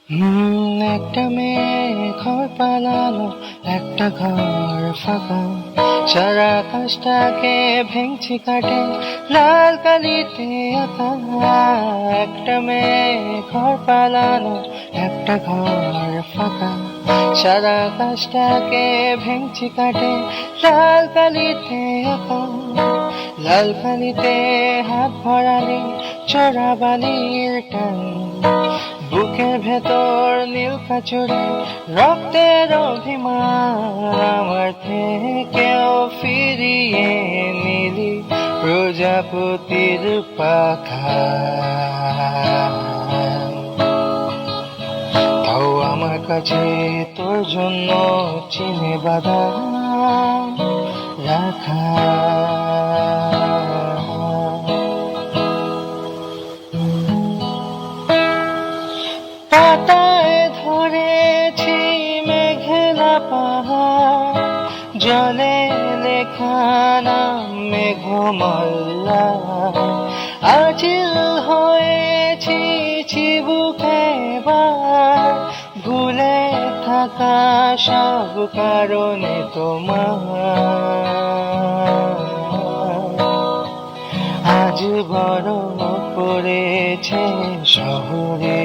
একটা মেয়ে ঘর পালালো, একটা ঘর ফাঁকা, সারা আকাশটাকে ভেঙচি কাটে লাল কালিতে আঁকা। একটা মেয়ে ঘর পালালো, একটা ঘর ফাঁকা, সারা আকাশটাকে ভেঙচি কাটে লাল কালিতে আঁকা। লাল কালিতে হাত ভরালে চোরা বালির টান, বুকের ভেতর নীল কাচুরে রক্তের অভিমান। আমার থেকেও ফিরিয়ে নিলি প্রজাপতির পাখা, তাও আমার কাছে তোর জন্য চিনে বাঁধা রাখা। পাতায় ধরেছি মেঘলা পাহাড়, জলে লেখা নাম মেঘমল্লা। আজিল হয়েছি চিবুকে বার, ভুলে থাকা সব কারণে তোমার আজ বড় পড়েছে শহরে,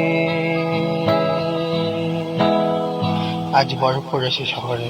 আজ বরফ পড়েছে শহরে।